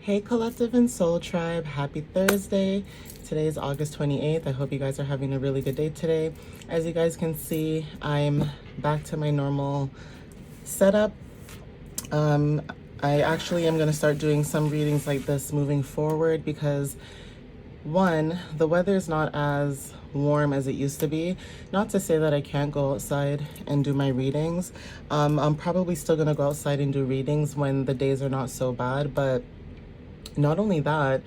Hey Collective and Soul Tribe, happy Thursday. Today is August 28th. I hope you guys are having a really good day today. As you guys can see, I'm back to my normal setup. I actually am going to start doing some readings like this moving forward because one, the weather is not as warm as it used to be. Not to say that I can't go outside and do my readings. I'm probably still going to go outside and do readings when the days are not so bad, but not only that,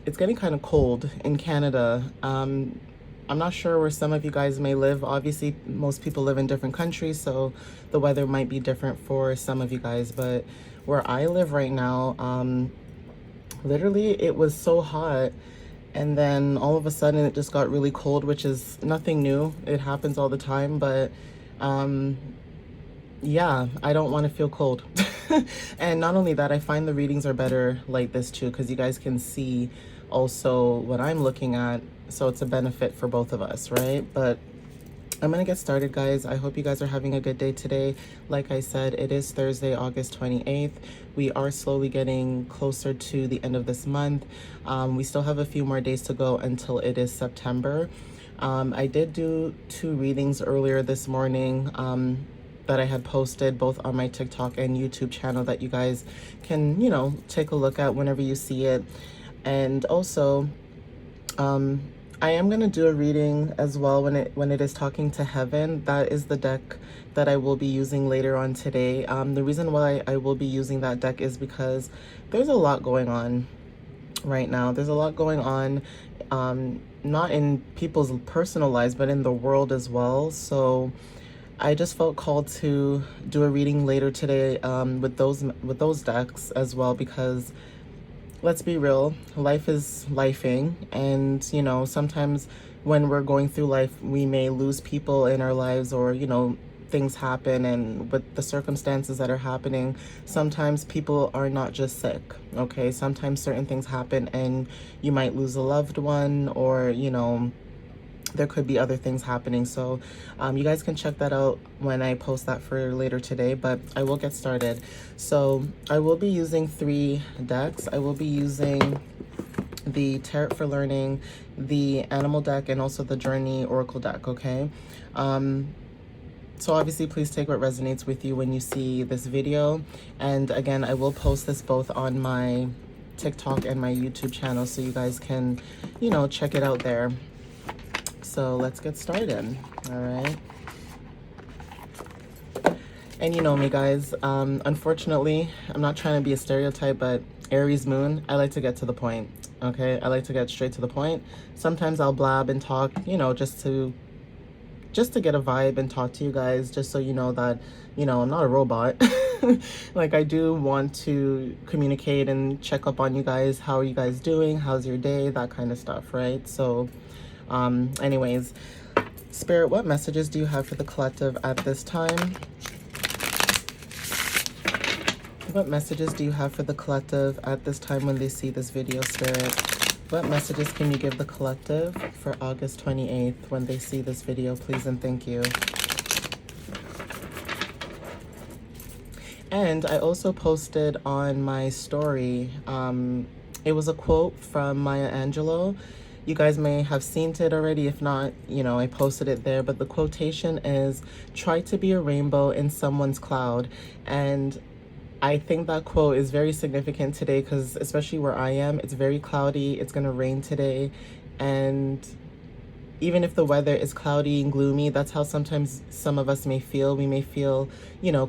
it's getting kind of cold in Canada. I'm not sure where some of you guys may live. Obviously, most people live in different countries, so the weather might be different for some of you guys. But where I live right now, literally it was so hot, and then all of a sudden it just got really cold, which is nothing new. It happens all the time, but yeah, I don't want to feel cold. And not only that, I find the readings are better like this too, because you guys can see also what I'm looking at, so it's a benefit for both of us, right? But I'm gonna get started, guys. I hope you guys are having a good day today. Like I said, it is Thursday, August 28th. We are slowly getting closer to the end of this month. We still have a few more days to go until it is September. I did do 2 readings earlier this morning that I had posted both on my TikTok and YouTube channel that you guys can, take a look at whenever you see it. And also, I am going to do a reading as well when it is talking to heaven. That is the deck that I will be using later on today. The reason why I will be using that deck is because there's a lot going on right now. There's a lot going on, not in people's personal lives, but in the world as well. So I just felt called to do a reading later today with those decks as well, because let's be real, life is lifing, and sometimes when we're going through life, we may lose people in our lives, or things happen, and with the circumstances that are happening, sometimes people are not just sick, okay? Sometimes certain things happen and you might lose a loved one, or there could be other things happening. So you guys can check that out when I post that for later today, but I will get started. So I will be using 3 decks. I will be using the Tarot for Learning, the Animal deck, and also the Journey Oracle deck, okay? So obviously, please take what resonates with you when you see this video. And again, I will post this both on my TikTok and my YouTube channel, so you guys can, check it out there. So let's get started. All right. And you know me, guys, unfortunately, I'm not trying to be a stereotype, but Aries moon, I like to get to the point. Okay, I like to get straight to the point. Sometimes I'll blab and talk, just to get a vibe and talk to you guys, just so you know that I'm not a robot. Like, I do want to communicate and check up on you guys. How are you guys doing? How's your day? That kind of stuff, right? So anyways, Spirit, what messages do you have for the collective at this time? What messages do you have for the collective at this time when they see this video, Spirit? What messages can you give the collective for August 28th when they see this video, please and thank you? And I also posted on my story, it was a quote from Maya Angelou. You guys may have seen it already. If not, I posted it there. But the quotation is, try to be a rainbow in someone's cloud. And I think that quote is very significant today, because especially where I am, it's very cloudy. It's going to rain today. And even if the weather is cloudy and gloomy, that's how sometimes some of us may feel. We may feel,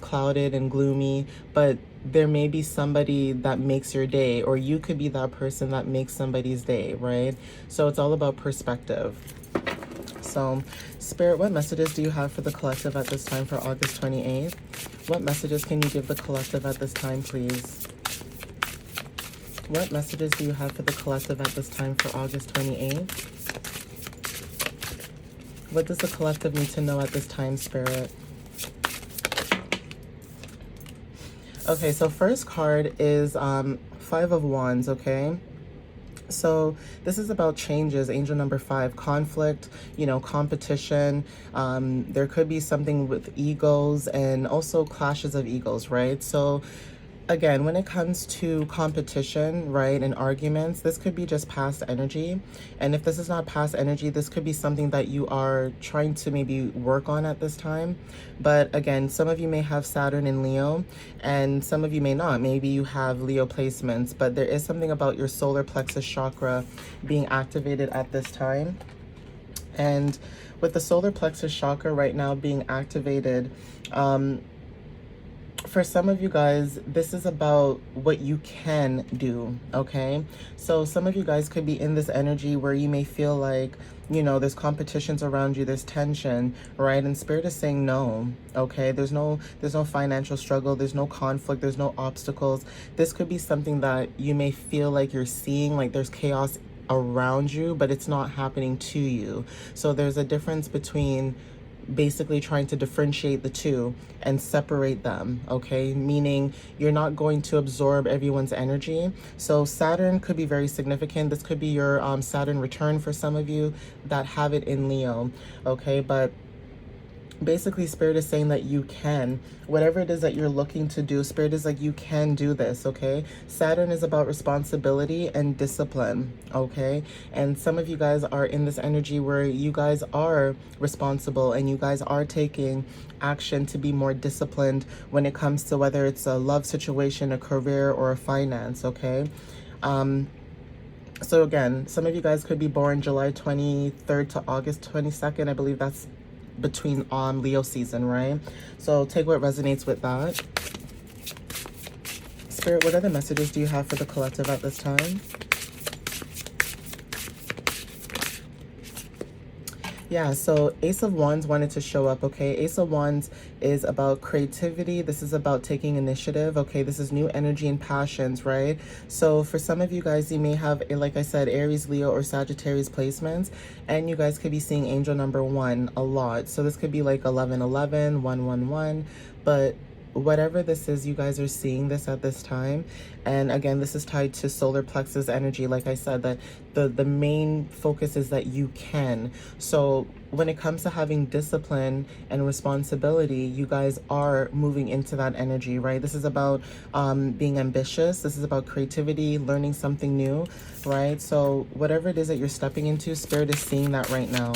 clouded and gloomy, but there may be somebody that makes your day, or you could be that person that makes somebody's day, right? So it's all about perspective. So, Spirit, what messages do you have for the collective at this time for August 28th? What messages can you give the collective at this time, please? What messages do you have for the collective at this time for August 28th? What does the collective need to know at this time, Spirit? Okay, so first card is 5 of Wands, okay? So this is about changes, angel number 5, conflict, competition. There could be something with egos and also clashes of egos, right? So again, when it comes to competition, right, and arguments, this could be just past energy. And if this is not past energy, this could be something that you are trying to maybe work on at this time. But again, some of you may have Saturn in Leo, and some of you may not. Maybe you have Leo placements, but there is something about your solar plexus chakra being activated at this time. And with the solar plexus chakra right now being activated, for some of you guys, this is about what you can do, okay? So some of you guys could be in this energy where you may feel like, you know, there's competitions around you, there's tension, right? And Spirit is saying no, okay? There's no financial struggle, there's no conflict, there's no obstacles. This could be something that you may feel like you're seeing, like there's chaos around you, but it's not happening to you. So there's a difference between basically trying to differentiate the two and separate them, okay? Meaning you're not going to absorb everyone's energy. So Saturn could be very significant. This could be your Saturn return for some of you that have it in Leo, okay? But basically Spirit is saying that you can, whatever it is that you're looking to do, Spirit is like, you can do this, okay? Saturn is about responsibility and discipline, okay? And some of you guys are in this energy where you guys are responsible and you guys are taking action to be more disciplined when it comes to whether it's a love situation, a career, or a finance, okay? So again, some of you guys could be born July 23rd to August 22nd. I believe that's between Leo season, right? So take what resonates with that. Spirit, what other messages do you have for the collective at this time? Yeah, so Ace of Wands wanted to show up, okay? Ace of Wands is about creativity. This is about taking initiative, okay? This is new energy and passions, right? So for some of you guys, you may have, like I said, Aries, Leo, or Sagittarius placements, and you guys could be seeing angel number 1 a lot. So this could be like 1111, 111, but whatever this is, you guys are seeing this at this time. And again, this is tied to solar plexus energy. Like I said, that the main focus is that you can. So when it comes to having discipline and responsibility, you guys are moving into that energy, right? This is about being ambitious. This is about creativity, learning something new, right? So whatever it is that you're stepping into, Spirit is seeing that right now.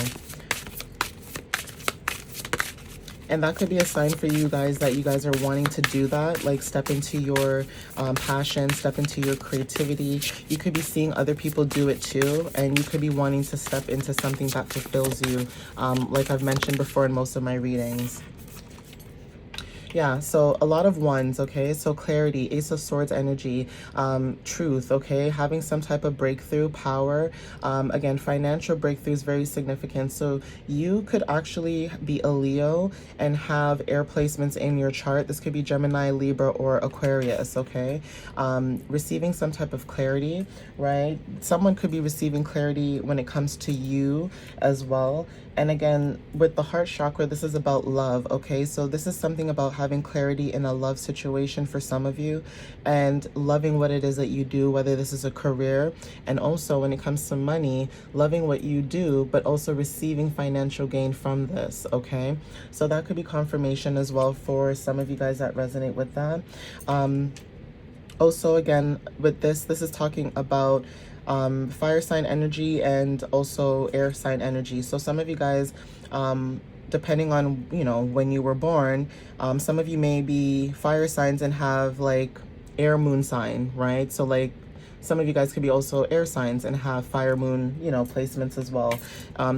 And that could be a sign for you guys that you guys are wanting to do that, like step into your passion, step into your creativity. You could be seeing other people do it too, and you could be wanting to step into something that fulfills you, like I've mentioned before in most of my readings. Yeah, so a lot of ones, okay? So clarity, Ace of Swords energy, truth, okay? Having some type of breakthrough, power. Again, financial breakthrough is very significant. So you could actually be a Leo and have air placements in your chart. This could be Gemini, Libra, or Aquarius, okay? Receiving some type of clarity, right? Someone could be receiving clarity when it comes to you as well. And again, with the heart chakra, this is about love, okay? So this is something about having clarity in a love situation for some of you and loving what it is that you do, whether this is a career, and also when it comes to money, loving what you do, but also receiving financial gain from this, okay? So that could be confirmation as well for some of you guys that resonate with that. Also, again, with this is talking about fire sign energy and also air sign energy. So some of you guys, depending on, you know, when you were born, some of you may be fire signs and have like air moon sign, right? So like some of you guys could be also air signs and have fire moon, you know, placements as well.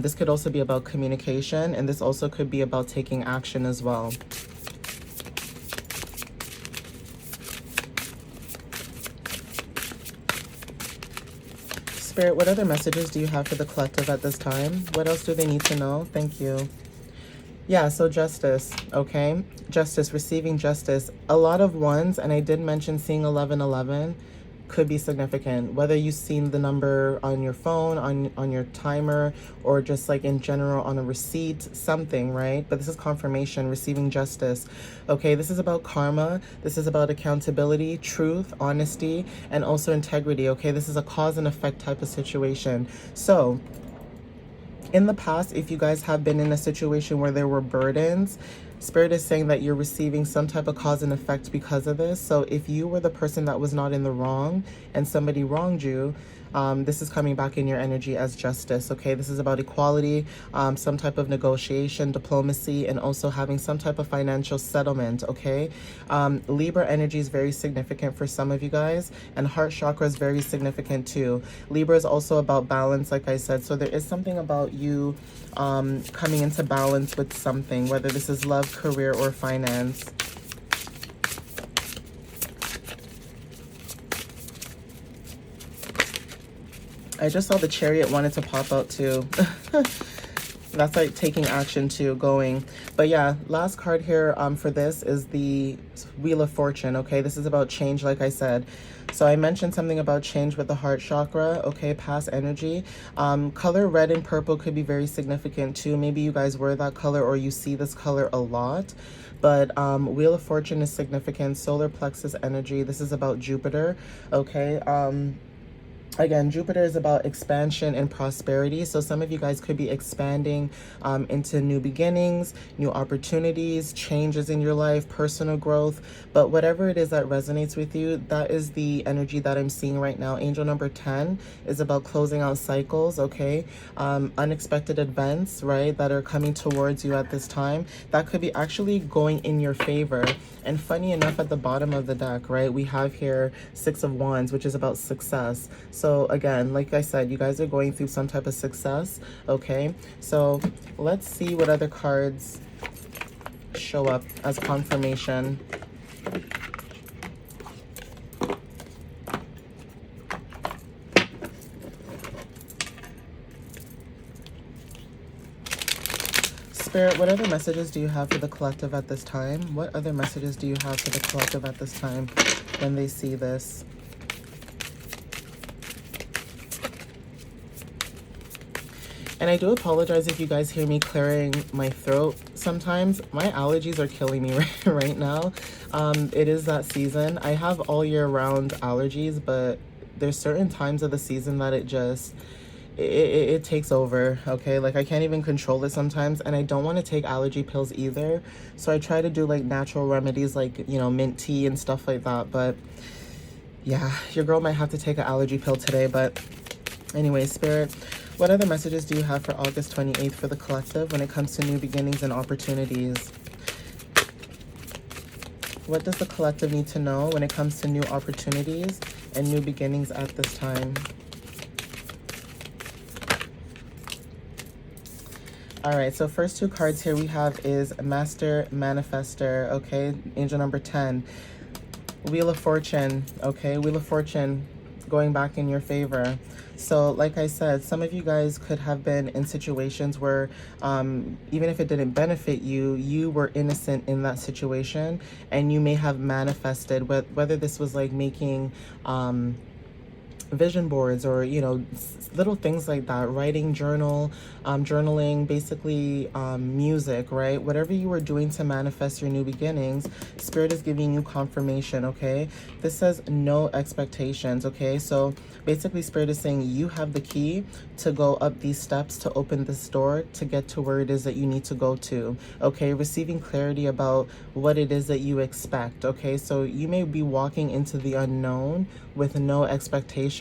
This could also be about communication, and this also could be about taking action as well. Spirit, what other messages do you have for the collective at this time? What else do they need to know? Thank you. Yeah, so justice, okay? Justice, receiving justice. A lot of ones, and I did mention seeing 1111, could be significant. Whether you've seen the number on your phone, on your timer, or just like in general on a receipt, something, right? But this is confirmation, receiving justice. Okay, this is about karma. This is about accountability, truth, honesty, and also integrity, okay? This is a cause and effect type of situation. So in the past, if you guys have been in a situation where there were burdens, Spirit is saying that you're receiving some type of cause and effect because of this. So if you were the person that was not in the wrong and somebody wronged you, this is coming back in your energy as justice, okay? This is about equality, some type of negotiation, diplomacy, and also having some type of financial settlement, okay? Libra energy is very significant for some of you guys, and heart chakra is very significant too. Libra is also about balance, like I said. So there is something about you coming into balance with something, whether this is love, career, or finance. I just saw the Chariot wanted to pop out too. That's like taking action too, going. But yeah, last card here for this is the Wheel of Fortune, okay? This is about change, like I said. So I mentioned something about change with the heart chakra, okay, past energy. Color red and purple could be very significant too. Maybe you guys wear that color or you see this color a lot. But Wheel of Fortune is significant. Solar plexus energy. This is about Jupiter, okay? Again, Jupiter is about expansion and prosperity. So some of you guys could be expanding into new beginnings, new opportunities, changes in your life, personal growth. But whatever it is that resonates with you, that is the energy that I'm seeing right now. Angel number 10 is about closing out cycles, okay? Unexpected events, right, that are coming towards you at this time. That could be actually going in your favor. And funny enough, at the bottom of the deck, right, we have here 6 of Wands, which is about success. So again, like I said, you guys are going through some type of success, okay? So let's see what other cards show up as confirmation. Spirit, what other messages do you have for the collective at this time? What other messages do you have for the collective at this time when they see this? And I do apologize if you guys hear me clearing my throat sometimes. My allergies are killing me right now. It is that season. I have all year round allergies, but there's certain times of the season that it takes over, okay? Like I can't even control it sometimes, and I don't want to take allergy pills either. So I try to do like natural remedies like, you know, mint tea and stuff like that. But yeah, your girl might have to take an allergy pill today. But anyway, Spirit, what other messages do you have for August 28th for the collective when it comes to new beginnings and opportunities? What does the collective need to know when it comes to new opportunities and new beginnings at this time? All right, so first two cards here we have is Master Manifester, okay? Angel number 10. Wheel of Fortune, okay? Wheel of Fortune going back in your favor. So like I said, some of you guys could have been in situations where even if it didn't benefit you, you were innocent in that situation, and you may have manifested, whether this was like making vision boards or, you know, little things like that, writing, journaling, basically music, right? Whatever you were doing to manifest your new beginnings, Spirit is giving you confirmation, okay? This says no expectations, okay? So basically Spirit is saying you have the key to go up these steps to open this door to get to where it is that you need to go to, okay? Receiving clarity about what it is that you expect, okay? So you may be walking into the unknown with no expectations.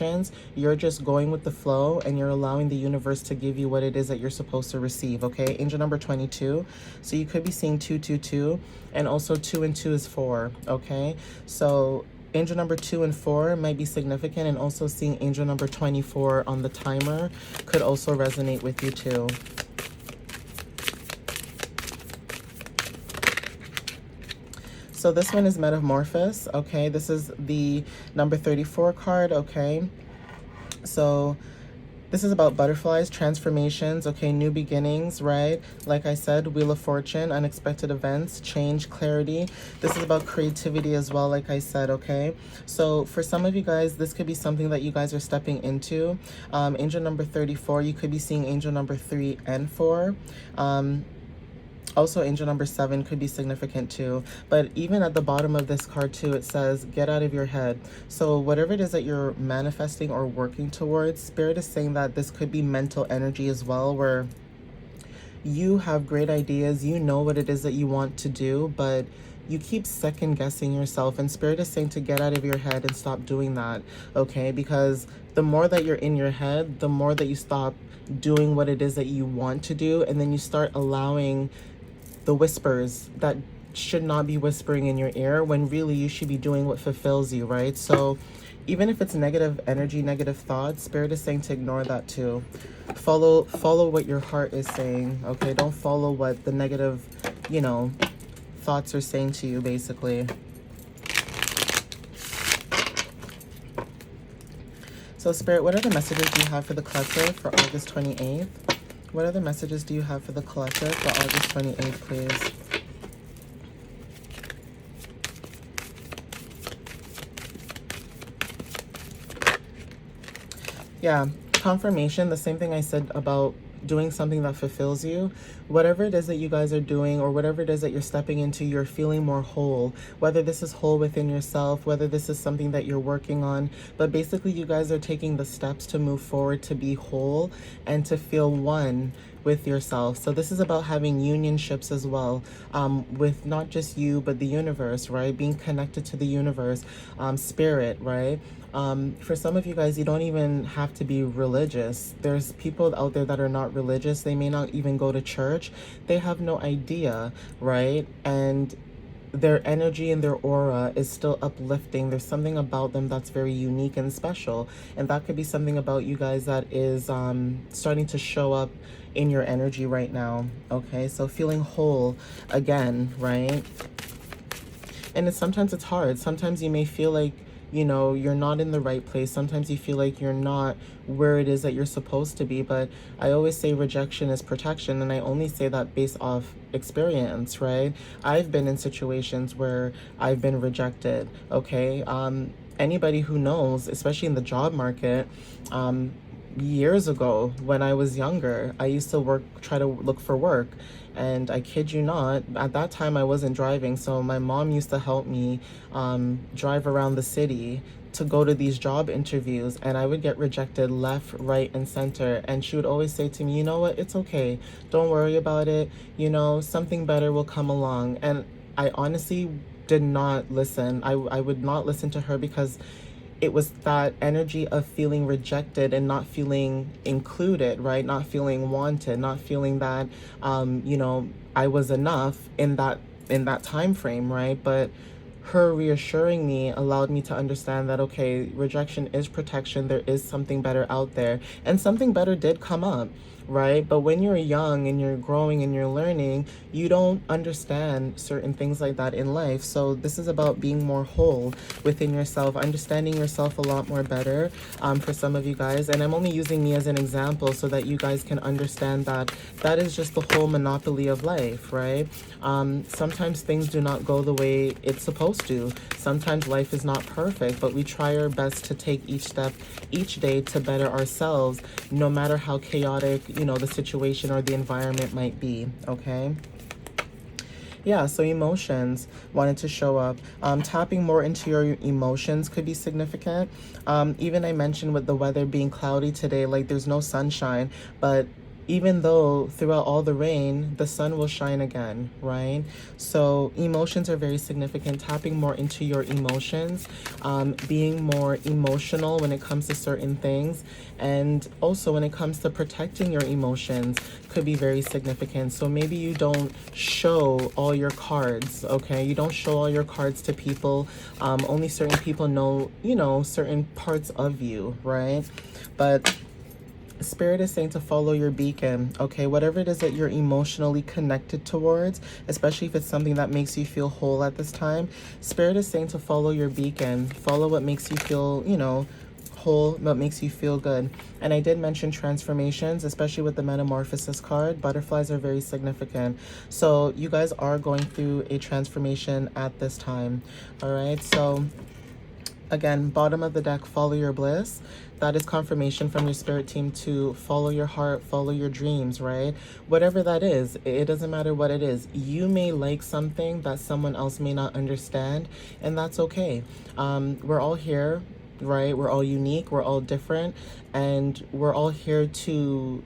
You're just going with the flow, and you're allowing the universe to give you what it is that you're supposed to receive, okay? Angel number 22. So you could be seeing 222, and also 2 and 2 is 4, okay? So angel number 2 and 4 might be significant, and also seeing angel number 24 on the timer could also resonate with you too. So this one is Metamorphosis, okay? This is the number 34 card, okay? So this is about butterflies, transformations, okay? New beginnings, right? Like I said, Wheel of Fortune, unexpected events, change, clarity. This is about creativity as well, like I said, okay? So for some of you guys, this could be something that you guys are stepping into. Angel number 34, you could be seeing angel number 3 and 4. Also, angel number 7 could be significant too. But even at the bottom of this card too, it says, get out of your head. So whatever it is that you're manifesting or working towards, Spirit is saying that this could be mental energy as well, where you have great ideas, you know what it is that you want to do, but you keep second guessing yourself, and Spirit is saying to get out of your head and stop doing that, okay? Because the more that you're in your head, the more that you stop doing what it is that you want to do, and then you start allowing the whispers that should not be whispering in your ear, when really you should be doing what fulfills you, right? So even if it's negative energy, negative thoughts, Spirit is saying to ignore that too. Follow what your heart is saying, okay? Don't follow what the negative, you know, thoughts are saying to you, basically. So Spirit, what are the messages do you have for the collective for August 28th? What other messages do you have for the collective for August 28th, please? Yeah, confirmation, the same thing I said about doing something that fulfills you. Whatever it is that you guys are doing, or whatever it is that you're stepping into, you're feeling more whole. Whether this is whole within yourself, whether this is something that you're working on, but basically you guys are taking the steps to move forward, to be whole and to feel one with yourself. So this is about having unionships as well, with not just you but the universe, right? Being connected to the universe, spirit, right? For some of you guys, you don't even have to be religious. There's people out there that are not religious. They may not even go to church. They have no idea, right? And their energy and their aura is still uplifting. There's something about them that's very unique and special. And that could be something about you guys that is starting to show up in your energy right now. Okay, so feeling whole again, right? And sometimes it's hard. Sometimes you may feel like, you know, you're not in the right place. Sometimes you feel like you're not where it is that you're supposed to be. But I always say rejection is protection. And I only say that based off experience, right? I've been in situations where I've been rejected, okay? Anybody who knows, especially in the job market, years ago when I was younger, I used to try to look for work. And I kid you not, at that time I wasn't driving. So my mom used to help me drive around the city to go to these job interviews, and I would get rejected left, right, and center. And she would always say to me, you know what, it's okay. Don't worry about it. You know, something better will come along. And I honestly did not listen. I would not listen to her, because it was that energy of feeling rejected and not feeling included, right? Not feeling wanted, not feeling that, you know, I was enough in that time frame, right? But her reassuring me allowed me to understand that, okay, rejection is protection. There is something better out there, and something better did come up, right? But when you're young and you're growing and you're learning, you don't understand certain things like that in life. So this is about being more whole within yourself, understanding yourself a lot more better, for some of you guys. And I'm only using me as an example so that you guys can understand that that is just the whole monopoly of life, right? Sometimes things do not go the way it's supposed to. Sometimes life is not perfect, but we try our best to take each step each day to better ourselves, no matter how chaotic, you know, the situation or the environment might be, okay? Yeah, so emotions wanted to show up. Tapping more into your emotions could be significant. Even I mentioned with the weather being cloudy today, like there's no sunshine, but even though throughout all the rain, the sun will shine again, right? So emotions are very significant. Tapping more into your emotions, being more emotional when it comes to certain things, and also when it comes to protecting your emotions could be very significant. So maybe you don't show all your cards, okay? You don't show all your cards to people. Only certain people know, you know, certain parts of you, right? But Spirit is saying to follow your beacon, okay? Whatever it is that you're emotionally connected towards, especially if it's something that makes you feel whole at this time, Spirit is saying to follow your beacon. Follow what makes you feel, you know, whole, what makes you feel good. And I did mention transformations, especially with the Metamorphosis card. Butterflies are very significant. So you guys are going through a transformation at this time, all right? So again, bottom of the deck, follow your bliss. That is confirmation from your spirit team to follow your heart, follow your dreams, right? Whatever that is, it doesn't matter what it is. You may like something that someone else may not understand, and that's okay. We're all here, right? We're all unique, we're all different, and we're all here to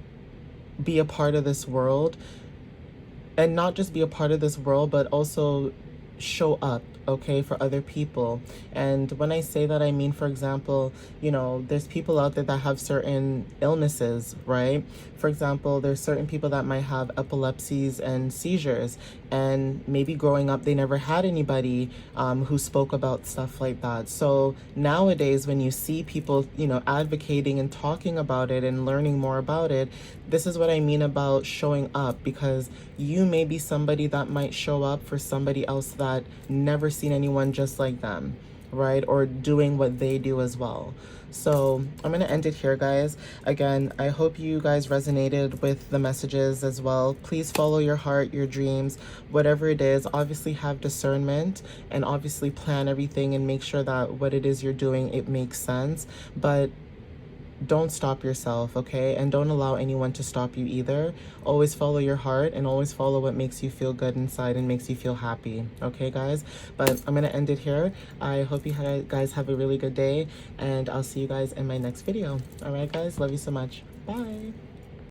be a part of this world and not just be a part of this world, but also show up, okay, for other people. And when I say that, I mean, for example, you know, there's people out there that have certain illnesses, right? For example, there's certain people that might have epilepsies and seizures, and maybe growing up they never had anybody who spoke about stuff like that. So nowadays, when you see people, you know, advocating and talking about it and learning more about it, this is what I mean about showing up, because you may be somebody that might show up for somebody else that never seen anyone just like them, right? Or doing what they do as well. So I'm going to end it here, guys. Again, I hope you guys resonated with the messages as well. Please follow your heart, your dreams, whatever it is. Obviously have discernment, and obviously plan everything and make sure that what it is you're doing, it makes sense. But don't stop yourself, okay? And don't allow anyone to stop you either. Always follow your heart, and always follow what makes you feel good inside and makes you feel happy, okay, guys? But I'm gonna end it here. I hope you guys have a really good day, and I'll see you guys in my next video. All right, guys? Love you so much. Bye.